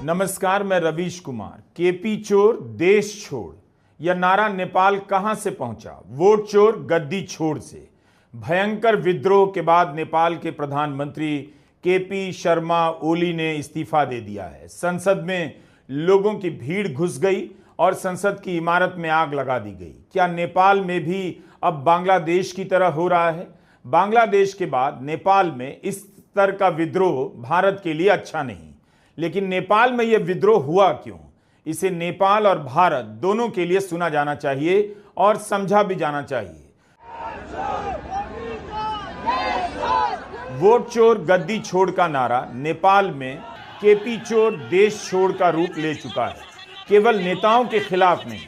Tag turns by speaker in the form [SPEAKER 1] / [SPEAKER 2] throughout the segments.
[SPEAKER 1] नमस्कार, मैं रवीश कुमार। केपी चोर देश छोड़, यह नारा नेपाल कहां से पहुंचा? वोट चोर गद्दी छोड़ से। भयंकर विद्रोह के बाद नेपाल के प्रधानमंत्री केपी शर्मा ओली ने इस्तीफा दे दिया है। संसद में लोगों की भीड़ घुस गई और संसद की इमारत में आग लगा दी गई। क्या नेपाल में भी अब बांग्लादेश की तरह हो रहा है? बांग्लादेश के बाद नेपाल में इस स्तर का विद्रोह भारत के लिए अच्छा नहीं। लेकिन नेपाल में यह विद्रोह हुआ क्यों? इसे नेपाल और भारत दोनों के लिए सुना जाना चाहिए और समझा भी जाना चाहिए। वोट चोर गद्दी छोड़ का नारा नेपाल में केपी चोर देश छोड़ का रूप ले चुका है। केवल नेताओं के खिलाफ नहीं,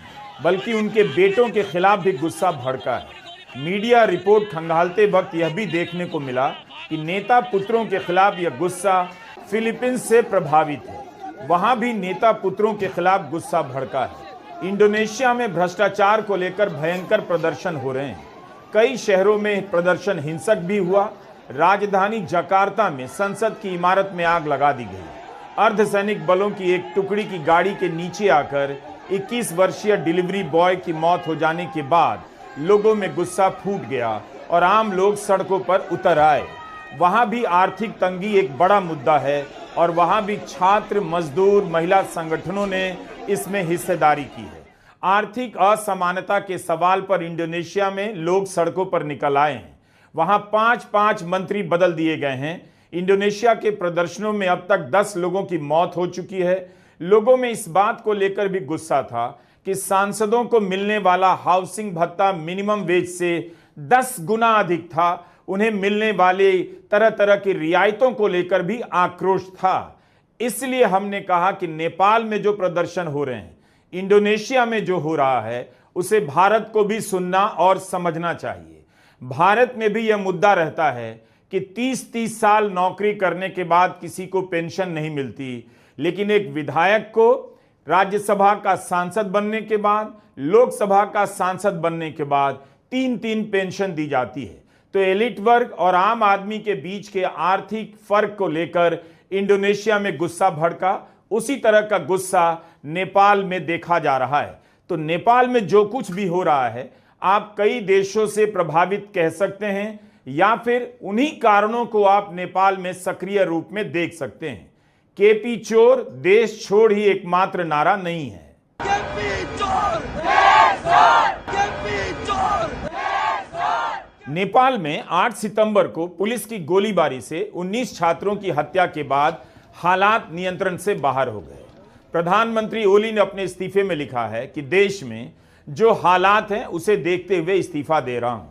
[SPEAKER 1] बल्कि उनके बेटों के खिलाफ भी गुस्सा भड़का है। मीडिया रिपोर्ट खंगालते वक्त यह भी देखने को मिला कि नेता पुत्रों के खिलाफ यह गुस्सा फिलीपींस से प्रभावित है। वहां भी नेता पुत्रों के खिलाफ गुस्सा भड़का है। इंडोनेशिया में भ्रष्टाचार को लेकर भयंकर प्रदर्शन हो रहे हैं। कई शहरों में प्रदर्शन हिंसक भी हुआ। राजधानी जकार्ता में संसद की इमारत में आग लगा दी गई। अर्धसैनिक बलों की एक टुकड़ी की गाड़ी के नीचे आकर 21 वर्षीय डिलीवरी बॉय की मौत हो जाने के बाद लोगों में गुस्सा फूट गया और आम लोग सड़कों पर उतर आए। वहां भी आर्थिक तंगी एक बड़ा मुद्दा है और वहां भी छात्र, मजदूर, महिला संगठनों ने इसमें हिस्सेदारी की है। आर्थिक असमानता के सवाल पर इंडोनेशिया में लोग सड़कों पर निकल आए हैं। वहां 5-5 मंत्री बदल दिए गए हैं। इंडोनेशिया के प्रदर्शनों में अब तक 10 लोगों की मौत हो चुकी है। लोगों में इस बात को लेकर भी गुस्सा था कि सांसदों को मिलने वाला हाउसिंग भत्ता मिनिमम वेज से 10 गुना अधिक था। उन्हें मिलने वाले तरह तरह की रियायतों को लेकर भी आक्रोश था। इसलिए हमने कहा कि नेपाल में जो प्रदर्शन हो रहे हैं, इंडोनेशिया में जो हो रहा है, उसे भारत को भी सुनना और समझना चाहिए। भारत में भी यह मुद्दा रहता है कि 30-30 साल नौकरी करने के बाद किसी को पेंशन नहीं मिलती, लेकिन एक विधायक को राज्यसभा का सांसद बनने के बाद, लोकसभा का सांसद बनने के बाद 3-3 पेंशन दी जाती है। तो एलिट वर्ग और आम आदमी के बीच के आर्थिक फर्क को लेकर इंडोनेशिया में गुस्सा भड़का। उसी तरह का गुस्सा नेपाल में देखा जा रहा है। तो नेपाल में जो कुछ भी हो रहा है, आप कई देशों से प्रभावित कह सकते हैं या फिर उन्हीं कारणों को आप नेपाल में सक्रिय रूप में देख सकते हैं। केपी चोर देश छोड़ ही एकमात्र नारा नहीं है। केपी चोर देश छोड़, केपी चोर देश छोड़। नेपाल में 8 सितंबर को पुलिस की गोलीबारी से 19 छात्रों की हत्या के बाद हालात नियंत्रण से बाहर हो गए। प्रधानमंत्री ओली ने अपने इस्तीफे में लिखा है कि देश में जो हालात हैं उसे देखते हुए इस्तीफा दे रहा हूं।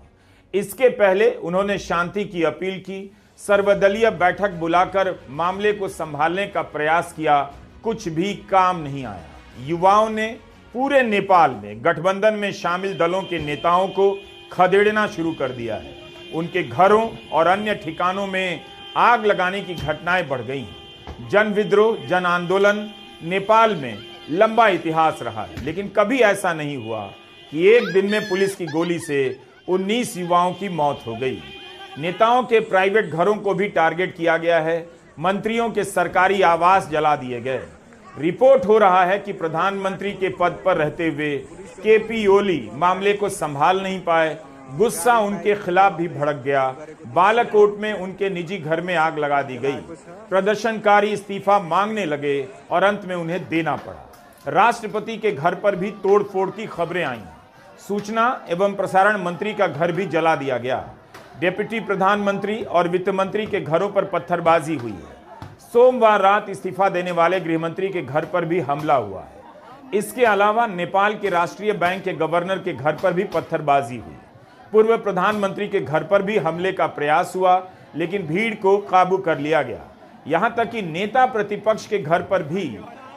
[SPEAKER 1] इसके पहले उन्होंने शांति की अपील की, सर्वदलीय बैठक बुलाकर मामले को संभालने का प्रयास किया, कुछ भी काम नहीं आया। युवाओं ने पूरे नेपाल में गठबंधन में शामिल दलों के नेताओं को खदेड़ना शुरू कर दिया है। उनके घरों और अन्य ठिकानों में आग लगाने की घटनाएं बढ़ गई हैं। जन विद्रोह, जन आंदोलन नेपाल में लंबा इतिहास रहा है, लेकिन कभी ऐसा नहीं हुआ कि एक दिन में पुलिस की गोली से 19 युवाओं की मौत हो गई। नेताओं के प्राइवेट घरों को भी टारगेट किया गया है। मंत्रियों के सरकारी आवास जला दिए गए। रिपोर्ट हो रहा है कि प्रधानमंत्री के पद पर रहते हुए केपी ओली मामले को संभाल नहीं पाए। गुस्सा उनके खिलाफ भी भड़क गया। बालाकोट में उनके निजी घर में आग लगा दी गई। प्रदर्शनकारी इस्तीफा मांगने लगे और अंत में उन्हें देना पड़ा। राष्ट्रपति के घर पर भी तोड़फोड़ की खबरें आई। सूचना एवं प्रसारण मंत्री का घर भी जला दिया गया। डिप्टी प्रधानमंत्री और वित्त मंत्री के घरों पर पत्थरबाजी हुई है। सोमवार रात इस्तीफा देने वाले गृह मंत्री के घर पर भी हमला हुआ है। इसके अलावा नेपाल के राष्ट्रीय बैंक के गवर्नर के घर पर भी पत्थरबाजी हुई। पूर्व प्रधानमंत्री के घर पर भी हमले का प्रयास हुआ, लेकिन भीड़ को काबू कर लिया गया। यहां तक कि नेता प्रतिपक्ष के घर पर भी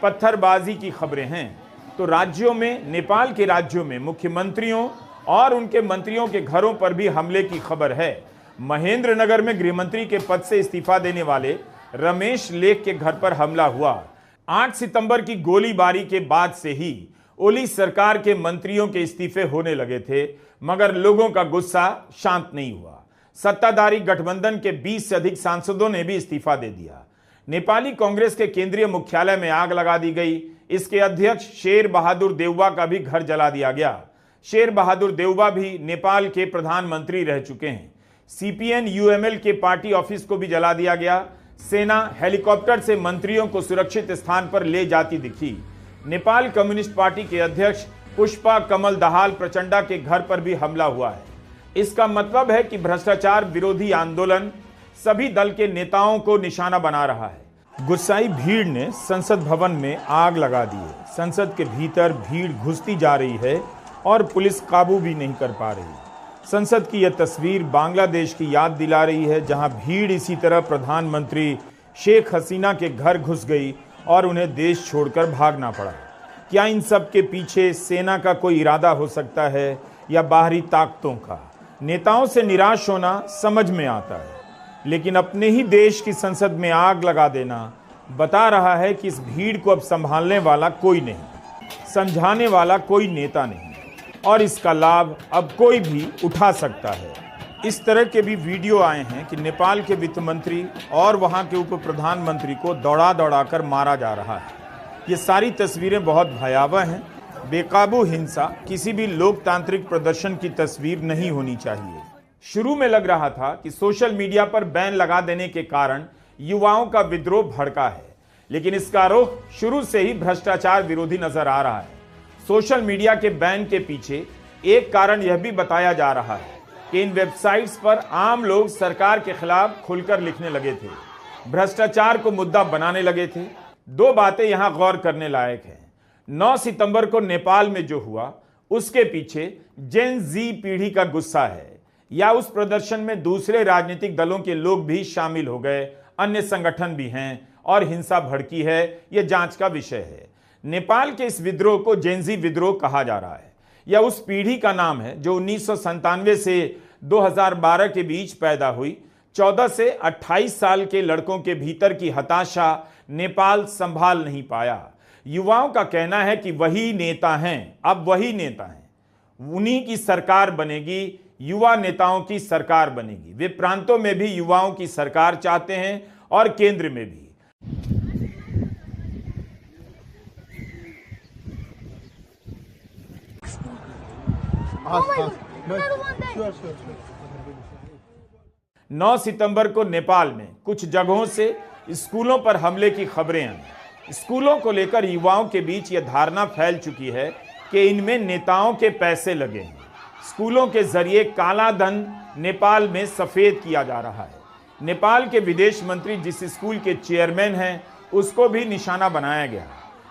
[SPEAKER 1] पत्थरबाजी की खबरें हैं। तो राज्यों में, नेपाल के राज्यों में मुख्यमंत्रियों और उनके मंत्रियों के घरों पर भी हमले की खबर है। महेंद्रनगर में गृहमंत्री के पद से इस्तीफा देने वाले रमेश लेख के घर पर हमला हुआ। 8 सितंबर की गोलीबारी के बाद से ही ओली सरकार के मंत्रियों के इस्तीफे होने लगे थे, मगर लोगों का गुस्सा शांत नहीं हुआ। सत्ताधारी गठबंधन के 20 से अधिक सांसदों ने भी इस्तीफा दे दिया। नेपाली कांग्रेस के केंद्रीय मुख्यालय में आग लगा दी गई। इसके अध्यक्ष शेर बहादुर देउवा का भी घर जला दिया गया। शेर बहादुर देउवा भी नेपाल के प्रधानमंत्री रह चुके हैं। सीपीएन यूएमएल के पार्टी ऑफिस को भी जला दिया गया। सेना हेलीकॉप्टर से मंत्रियों को सुरक्षित स्थान पर ले जाती दिखी। नेपाल कम्युनिस्ट पार्टी के अध्यक्ष पुष्पा कमल दहाल प्रचंडा के घर पर भी हमला हुआ है। इसका मतलब है कि भ्रष्टाचार विरोधी आंदोलन सभी दल के नेताओं को निशाना बना रहा है। गुस्साई भीड़ ने संसद भवन में आग लगा दी है। संसद के भीतर भीड़ घुसती जा रही है और पुलिस काबू भी नहीं कर पा रही। संसद की यह तस्वीर बांग्लादेश की याद दिला रही है, जहां भीड़ इसी तरह प्रधानमंत्री शेख हसीना के घर घुस गई और उन्हें देश छोड़कर भागना पड़ा। क्या इन सब के पीछे सेना का कोई इरादा हो सकता है या बाहरी ताकतों का? नेताओं से निराश होना समझ में आता है, लेकिन अपने ही देश की संसद में आग लगा देना बता रहा है कि इस भीड़ को अब संभालने वाला कोई नहीं, समझाने वाला कोई नेता नहीं, और इसका लाभ अब कोई भी उठा सकता है। इस तरह के भी वीडियो आए हैं कि नेपाल के वित्त मंत्री और वहां के उप प्रधानमंत्री को दौड़ा दौड़ा कर मारा जा रहा है। ये सारी तस्वीरें बहुत भयावह हैं। बेकाबू हिंसा किसी भी लोकतांत्रिक प्रदर्शन की तस्वीर नहीं होनी चाहिए। शुरू में लग रहा था कि सोशल मीडिया पर बैन लगा देने के कारण युवाओं का विद्रोह भड़का है, लेकिन इसका रुख शुरू से ही भ्रष्टाचार विरोधी नजर आ रहा है। सोशल मीडिया के बैन के पीछे एक कारण यह भी बताया जा रहा है कि इन वेबसाइट्स पर आम लोग सरकार के खिलाफ खुलकर लिखने लगे थे, भ्रष्टाचार को मुद्दा बनाने लगे थे। दो बातें यहां गौर करने लायक हैं। 9 सितंबर को नेपाल में जो हुआ उसके पीछे जेन जी पीढ़ी का गुस्सा है, या उस प्रदर्शन में दूसरे राजनीतिक दलों के लोग भी शामिल हो गए, अन्य संगठन भी हैं और हिंसा भड़की है, यह जांच का विषय है। नेपाल के इस विद्रोह को जेनजी विद्रोह कहा जा रहा है। यह उस पीढ़ी का नाम है जो 1997 से 2012 के बीच पैदा हुई। 14 से 28 साल के लड़कों के भीतर की हताशा नेपाल संभाल नहीं पाया। युवाओं का कहना है कि वही नेता हैं, अब वही नेता हैं, उन्हीं की सरकार बनेगी, युवा नेताओं की सरकार बनेगी। वे प्रांतों में भी युवाओं की सरकार चाहते हैं और केंद्र में भी। 9 सितंबर को नेपाल में कुछ जगहों से स्कूलों पर हमले की खबरें आई। स्कूलों को लेकर युवाओं के बीच यह धारणा फैल चुकी है कि इनमें नेताओं के पैसे लगे हैं। स्कूलों के जरिए काला धन नेपाल में सफेद किया जा रहा है। नेपाल के विदेश मंत्री जिस स्कूल के चेयरमैन हैं उसको भी निशाना बनाया गया,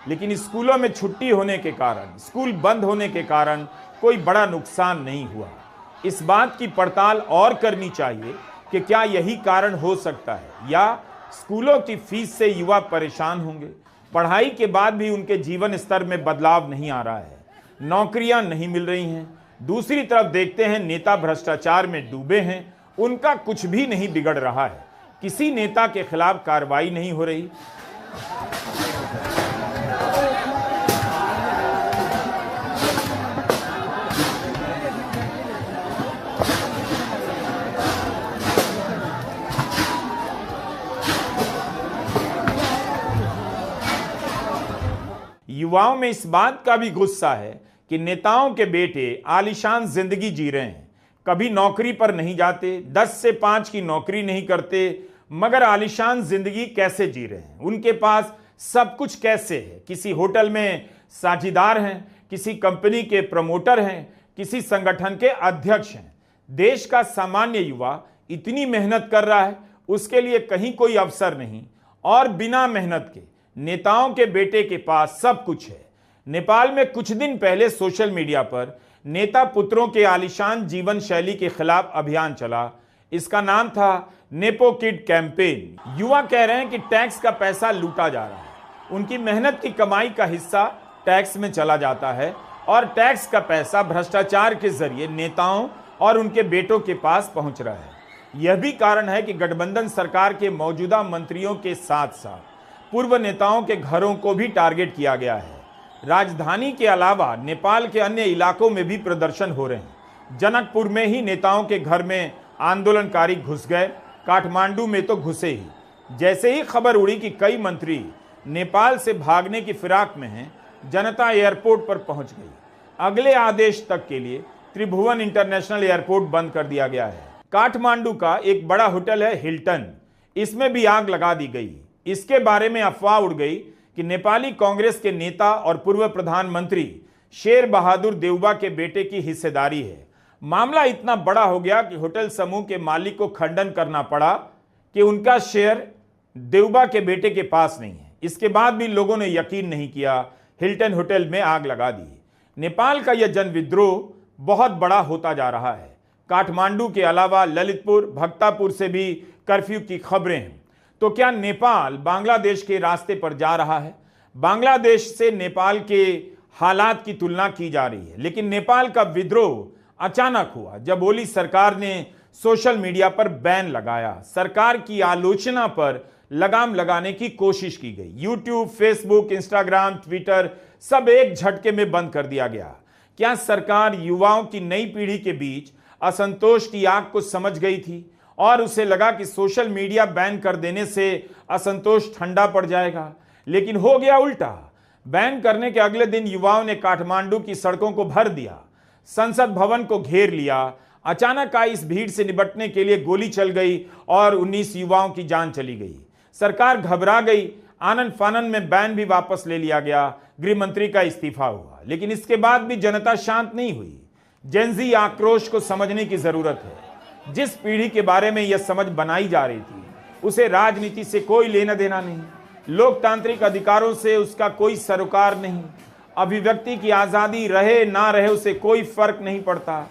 [SPEAKER 1] लेकिन स्कूलों में छुट्टी होने के कारण, स्कूल बंद होने के कारण कोई बड़ा नुकसान नहीं हुआ। इस बात की पड़ताल और करनी चाहिए कि क्या यही कारण हो सकता है, या स्कूलों की फीस से युवा परेशान होंगे। पढ़ाई के बाद भी उनके जीवन स्तर में बदलाव नहीं आ रहा है, नौकरियां नहीं मिल रही हैं। दूसरी तरफ देखते हैं नेता भ्रष्टाचार में डूबे हैं, उनका कुछ भी नहीं बिगड़ रहा है, किसी नेता के खिलाफ कार्रवाई नहीं हो रही। युवाओं में इस बात का भी गुस्सा है कि नेताओं के बेटे आलीशान जिंदगी जी रहे हैं, कभी नौकरी पर नहीं जाते, 10 से 5 की नौकरी नहीं करते, मगर आलीशान जिंदगी कैसे जी रहे हैं? उनके पास सब कुछ कैसे है? किसी होटल में साझीदार हैं, किसी कंपनी के प्रमोटर हैं, किसी संगठन के अध्यक्ष हैं। देश का सामान्य युवा इतनी मेहनत कर रहा है, उसके लिए कहीं कोई अवसर नहीं, और बिना मेहनत के नेताओं के बेटे के पास सब कुछ है। नेपाल में कुछ दिन पहले सोशल मीडिया पर नेता पुत्रों के आलीशान जीवन शैली के खिलाफ अभियान चला। इसका नाम था नेपो किड कैंपेन। युवा कह रहे हैं कि टैक्स का पैसा लूटा जा रहा है, उनकी मेहनत की कमाई का हिस्सा टैक्स में चला जाता है, और टैक्स का पैसा भ्रष्टाचार के जरिए नेताओं और उनके बेटों के पास पहुंच रहा है। यह भी कारण है कि गठबंधन सरकार के मौजूदा मंत्रियों के साथ साथ पूर्व नेताओं के घरों को भी टारगेट किया गया है। राजधानी के अलावा नेपाल के अन्य इलाकों में भी प्रदर्शन हो रहे हैं। जनकपुर में ही नेताओं के घर में आंदोलनकारी घुस गए, काठमांडू में तो घुसे ही। जैसे ही खबर उड़ी कि कई मंत्री नेपाल से भागने की फिराक में हैं, जनता एयरपोर्ट पर पहुंच गई। अगले आदेश तक के लिए त्रिभुवन इंटरनेशनल एयरपोर्ट बंद कर दिया गया है। काठमांडू का एक बड़ा होटल है हिल्टन, इसमें भी आग लगा दी गई। इसके बारे में अफवाह उड़ गई कि नेपाली कांग्रेस के नेता और पूर्व प्रधानमंत्री शेर बहादुर देउबा के बेटे की हिस्सेदारी है। मामला इतना बड़ा हो गया कि होटल समूह के मालिक को खंडन करना पड़ा कि उनका शेयर देउबा के बेटे के पास नहीं है। इसके बाद भी लोगों ने यकीन नहीं किया, हिल्टन होटल में आग लगा दी। नेपाल का यह जन विद्रोह बहुत बड़ा होता जा रहा है। काठमांडू के अलावा ललितपुर, भक्तापुर से भी कर्फ्यू की खबरें हैं। तो क्या नेपाल बांग्लादेश के रास्ते पर जा रहा है? बांग्लादेश से नेपाल के हालात की तुलना की जा रही है, लेकिन नेपाल का विद्रोह अचानक हुआ जब ओली सरकार ने सोशल मीडिया पर बैन लगाया। सरकार की आलोचना पर लगाम लगाने की कोशिश की गई। यूट्यूब, फेसबुक, इंस्टाग्राम, ट्विटर सब एक झटके में बंद कर दिया गया। क्या सरकार युवाओं की नई पीढ़ी के बीच असंतोष की आग को समझ गई थी और उसे लगा कि सोशल मीडिया बैन कर देने से असंतोष ठंडा पड़ जाएगा? लेकिन हो गया उल्टा। बैन करने के अगले दिन युवाओं ने काठमांडू की सड़कों को भर दिया, संसद भवन को घेर लिया। अचानक आई इस भीड़ से निपटने के लिए गोली चल गई और 19 युवाओं की जान चली गई। सरकार घबरा गई। आनन फानन में बैन भी वापस ले लिया गया। गृह मंत्री का इस्तीफा हुआ। लेकिन इसके बाद भी जनता शांत नहीं हुई। जेनजी आक्रोश को समझने की जरूरत है। जिस पीढ़ी के बारे में यह समझ बनाई जा रही थी उसे राजनीति से कोई लेना देना नहीं, लोकतांत्रिक अधिकारों से उसका कोई सरोकार नहीं, अभिव्यक्ति की आजादी रहे ना रहे उसे कोई फर्क नहीं पड़ता,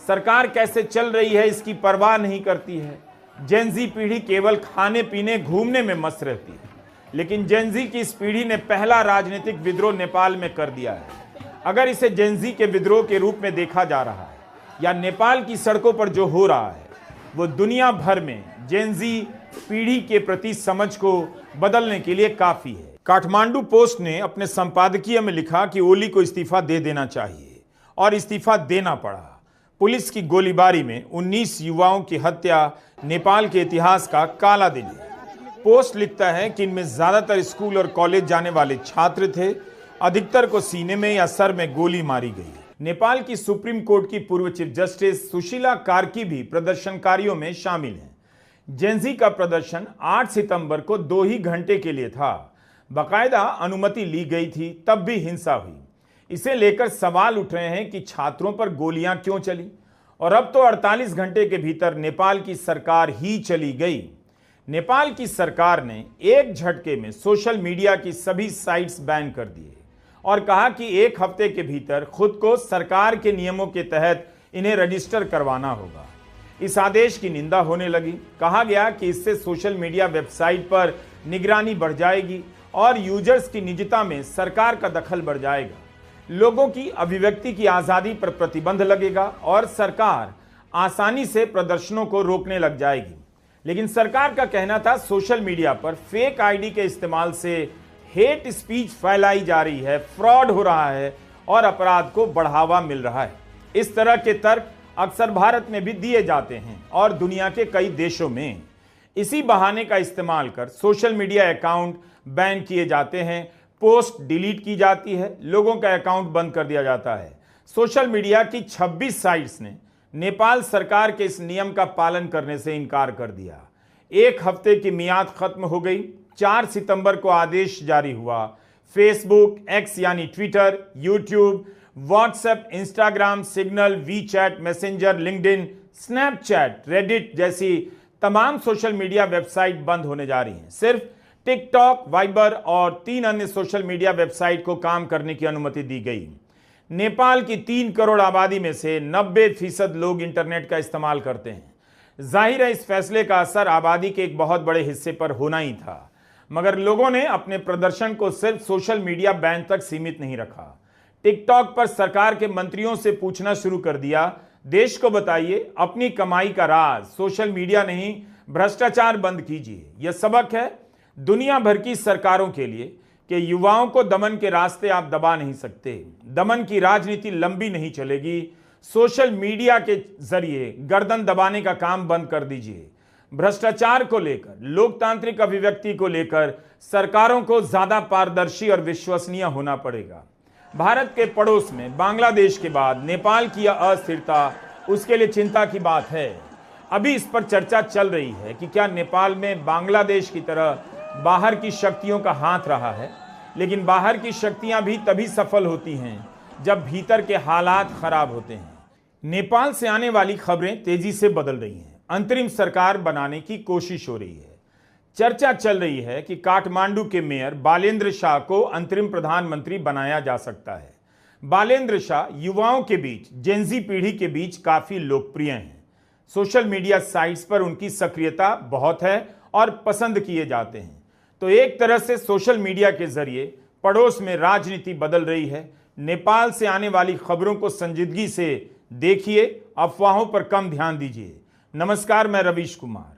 [SPEAKER 1] सरकार कैसे चल रही है इसकी परवाह नहीं करती है। जेनजी पीढ़ी केवल खाने पीने घूमने में मस्त रहती है। लेकिन जेनजी की इस पीढ़ी ने पहला राजनीतिक विद्रोह नेपाल में कर दिया है। अगर इसे जेनजी के विद्रोह के रूप में देखा जा रहा है या नेपाल की सड़कों पर जो हो रहा है वो दुनिया भर में जेनजी पीढ़ी के प्रति समझ को बदलने के लिए काफी है। काठमांडू पोस्ट ने अपने संपादकीय में लिखा कि ओली को इस्तीफा दे देना चाहिए और इस्तीफा देना पड़ा। पुलिस की गोलीबारी में 19 युवाओं की हत्या नेपाल के इतिहास का काला दिन है। पोस्ट लिखता है कि इनमें ज्यादातर स्कूल और कॉलेज जाने वाले छात्र थे। अधिकतर को सीने में या सर में गोली मारी गई। नेपाल की सुप्रीम कोर्ट की पूर्व चीफ जस्टिस सुशीला कार्की भी प्रदर्शनकारियों में शामिल हैं। जेनजी का प्रदर्शन 8 सितंबर को 2 ही घंटे के लिए था। बाकायदा अनुमति ली गई थी, तब भी हिंसा हुई। इसे लेकर सवाल उठ रहे हैं कि छात्रों पर गोलियां क्यों चली और अब तो 48 घंटे के भीतर नेपाल की सरकार ही चली गई। नेपाल की सरकार ने एक झटके में सोशल मीडिया की सभी साइट्स बैन कर दिए और कहा कि 1 हफ्ते के भीतर खुद को सरकार के नियमों के तहत इन्हें रजिस्टर करवाना होगा। इस आदेश की निंदा होने लगी। कहा गया कि इससे सोशल मीडिया वेबसाइट पर निगरानी बढ़ जाएगी और यूजर्स की निजता में सरकार का दखल बढ़ जाएगा। लोगों की अभिव्यक्ति की आज़ादी पर प्रतिबंध लगेगा और सरकार आसानी से प्रदर्शनों को रोकने लग जाएगी। लेकिन सरकार का कहना था सोशल मीडिया पर फेक आईडी के इस्तेमाल से हेट स्पीच फैलाई जा रही है, फ्रॉड हो रहा है और अपराध को बढ़ावा मिल रहा है। इस तरह के तर्क अक्सर भारत में भी दिए जाते हैं और दुनिया के कई देशों में इसी बहाने का इस्तेमाल कर सोशल मीडिया अकाउंट बैन किए जाते हैं, पोस्ट डिलीट की जाती है, लोगों का अकाउंट बंद कर दिया जाता है। सोशल मीडिया की 26 साइट्स ने नेपाल सरकार के इस नियम का पालन करने से इनकार कर दिया। 1 हफ्ते की मियाद खत्म हो गई। 4 सितंबर को आदेश जारी हुआ। फेसबुक, एक्स यानी Twitter, YouTube, WhatsApp, Instagram, signal, WeChat, messenger, LinkedIn, Snapchat, Reddit जैसी तमाम सोशल मीडिया वेबसाइट बंद होने जा रही हैं। सिर्फ टिकटॉक, वाइबर और 3 अन्य सोशल मीडिया वेबसाइट को काम करने की अनुमति दी गई। नेपाल की 3 करोड़ आबादी में से 90% लोग इंटरनेट का इस्तेमाल करते हैं। जाहिर है इस फैसले का असर आबादी के एक बहुत बड़े हिस्से पर होना ही था, मगर लोगों ने अपने प्रदर्शन को सिर्फ सोशल मीडिया बैन तक सीमित नहीं रखा। टिकटॉक पर सरकार के मंत्रियों से पूछना शुरू कर दिया, देश को बताइए अपनी कमाई का राज, सोशल मीडिया नहीं भ्रष्टाचार बंद कीजिए। यह सबक है दुनिया भर की सरकारों के लिए कि युवाओं को दमन के रास्ते आप दबा नहीं सकते। दमन की राजनीति लंबी नहीं चलेगी। सोशल मीडिया के जरिए गर्दन दबाने का काम बंद कर दीजिए। भ्रष्टाचार को लेकर, लोकतांत्रिक अभिव्यक्ति को लेकर सरकारों को ज्यादा पारदर्शी और विश्वसनीय होना पड़ेगा। भारत के पड़ोस में बांग्लादेश के बाद नेपाल की यह अस्थिरता उसके लिए चिंता की बात है। अभी इस पर चर्चा चल रही है कि क्या नेपाल में बांग्लादेश की तरह बाहर की शक्तियों का हाथ रहा है, लेकिन बाहर की शक्तियां भी तभी सफल होती हैं जब भीतर के हालात खराब होते हैं। नेपाल से आने वाली खबरें तेजी से बदल रही हैं। अंतरिम सरकार बनाने की कोशिश हो रही है। चर्चा चल रही है कि काठमांडू के मेयर बालेंद्र शाह को अंतरिम प्रधानमंत्री बनाया जा सकता है। बालेंद्र शाह युवाओं के बीच, जेनजी पीढ़ी के बीच काफी लोकप्रिय हैं। सोशल मीडिया साइट्स पर उनकी सक्रियता बहुत है और पसंद किए जाते हैं। तो एक तरह से सोशल मीडिया के जरिए पड़ोस में राजनीति बदल रही है। नेपाल से आने वाली खबरों को संजीदगी से देखिए, अफवाहों पर कम ध्यान दीजिए। नमस्कार, मैं रवीश कुमार।